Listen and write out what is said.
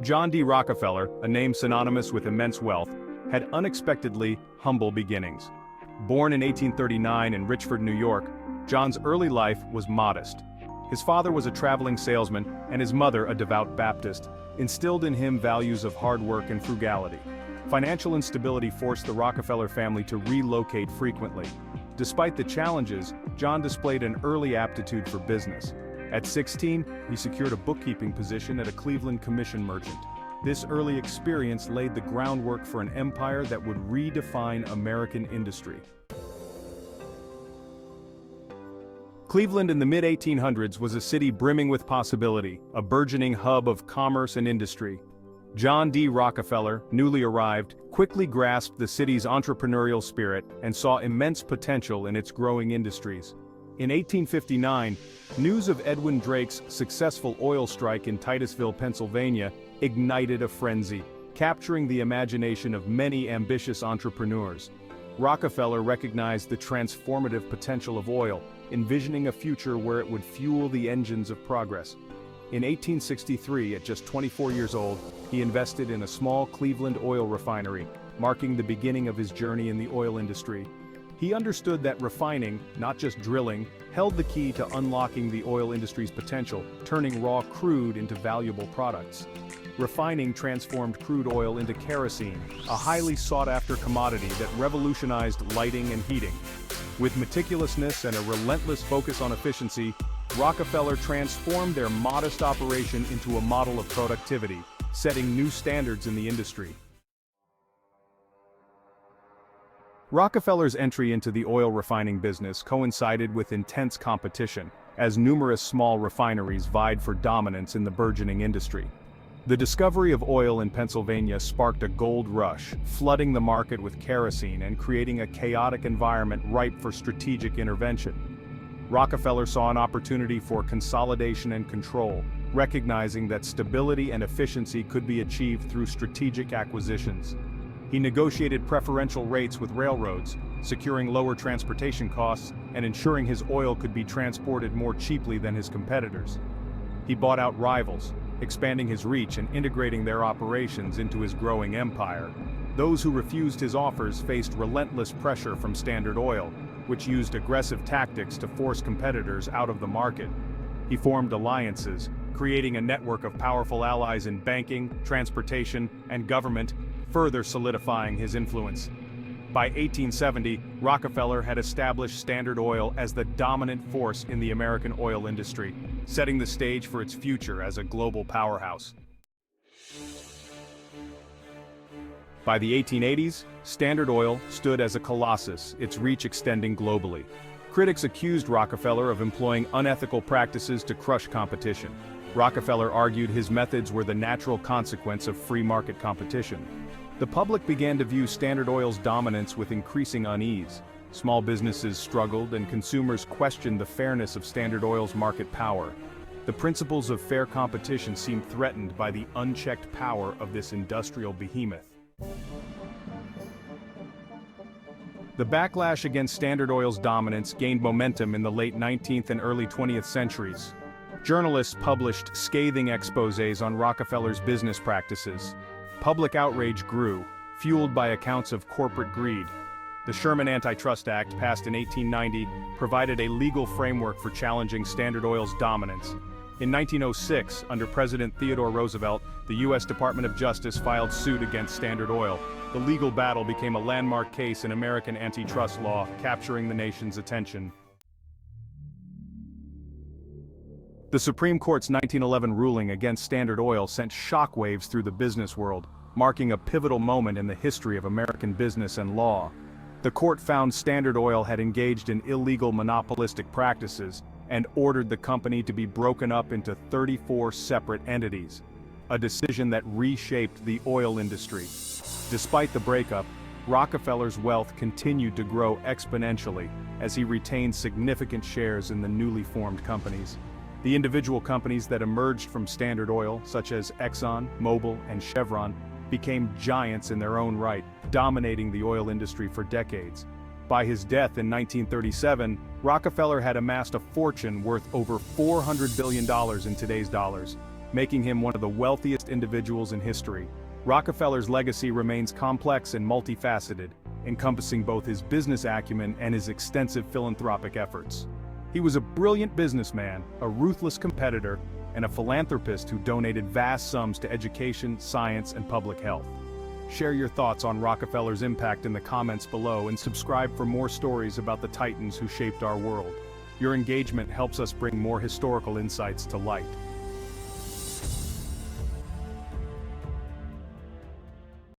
John D. Rockefeller, a name synonymous with immense wealth, had unexpectedly humble beginnings. Born in 1839 in Richford, New York, John's early life was modest. His father was a traveling salesman, and his mother, a devout Baptist, instilled in him values of hard work and frugality. Financial instability forced the Rockefeller family to relocate frequently. Despite the challenges, John displayed an early aptitude for business. At 16, he secured a bookkeeping position at a Cleveland commission merchant. This early experience laid the groundwork for an empire that would redefine American industry. Cleveland in the mid-1800s was a city brimming with possibility, a burgeoning hub of commerce and industry. John D. Rockefeller, newly arrived, quickly grasped the city's entrepreneurial spirit and saw immense potential in its growing industries. In 1859, news of Edwin Drake's successful oil strike in Titusville, Pennsylvania, ignited a frenzy, capturing the imagination of many ambitious entrepreneurs. Rockefeller recognized the transformative potential of oil, envisioning a future where it would fuel the engines of progress. In 1863, at just 24 years old, he invested in a small Cleveland oil refinery, marking the beginning of his journey in the oil industry. He understood that refining, not just drilling, held the key to unlocking the oil industry's potential, turning raw crude into valuable products. Refining transformed crude oil into kerosene, a highly sought-after commodity that revolutionized lighting and heating. With meticulousness and a relentless focus on efficiency, Rockefeller transformed their modest operation into a model of productivity, setting new standards in the industry. Rockefeller's entry into the oil refining business coincided with intense competition, as numerous small refineries vied for dominance in the burgeoning industry. The discovery of oil in Pennsylvania sparked a gold rush, flooding the market with kerosene and creating a chaotic environment ripe for strategic intervention. Rockefeller saw an opportunity for consolidation and control, recognizing that stability and efficiency could be achieved through strategic acquisitions. He negotiated preferential rates with railroads, securing lower transportation costs and ensuring his oil could be transported more cheaply than his competitors. He bought out rivals, expanding his reach and integrating their operations into his growing empire. Those who refused his offers faced relentless pressure from Standard Oil, which used aggressive tactics to force competitors out of the market. He formed alliances, creating a network of powerful allies in banking, transportation, and government, further solidifying his influence. By 1870, Rockefeller had established Standard Oil as the dominant force in the American oil industry, setting the stage for its future as a global powerhouse. By the 1880s, Standard Oil stood as a colossus, its reach extending globally. Critics accused Rockefeller of employing unethical practices to crush competition. Rockefeller argued his methods were the natural consequence of free market competition. The public began to view Standard Oil's dominance with increasing unease. Small businesses struggled and consumers questioned the fairness of Standard Oil's market power. The principles of fair competition seemed threatened by the unchecked power of this industrial behemoth. The backlash against Standard Oil's dominance gained momentum in the late 19th and early 20th centuries. Journalists published scathing exposés on Rockefeller's business practices. Public outrage grew, fueled by accounts of corporate greed. The Sherman Antitrust Act, passed in 1890, provided a legal framework for challenging Standard Oil's dominance. In 1906, under President Theodore Roosevelt, the U.S. Department of Justice filed suit against Standard Oil. The legal battle became a landmark case in American antitrust law, capturing the nation's attention. The Supreme Court's 1911 ruling against Standard Oil sent shockwaves through the business world, marking a pivotal moment in the history of American business and law. The court found Standard Oil had engaged in illegal monopolistic practices and ordered the company to be broken up into 34 separate entities, a decision that reshaped the oil industry. Despite the breakup, Rockefeller's wealth continued to grow exponentially as he retained significant shares in the newly formed companies. The individual companies that emerged from Standard Oil, such as Exxon, Mobil, and Chevron, became giants in their own right, dominating the oil industry for decades. By his death in 1937, Rockefeller had amassed a fortune worth over $400 billion in today's dollars. making him one of the wealthiest individuals in history. Rockefeller's legacy remains complex and multifaceted, encompassing both his business acumen and his extensive philanthropic efforts. He was a brilliant businessman, a ruthless competitor, and a philanthropist who donated vast sums to education, science, and public health. Share your thoughts on Rockefeller's impact in the comments below and subscribe for more stories about the titans who shaped our world. Your engagement helps us bring more historical insights to light.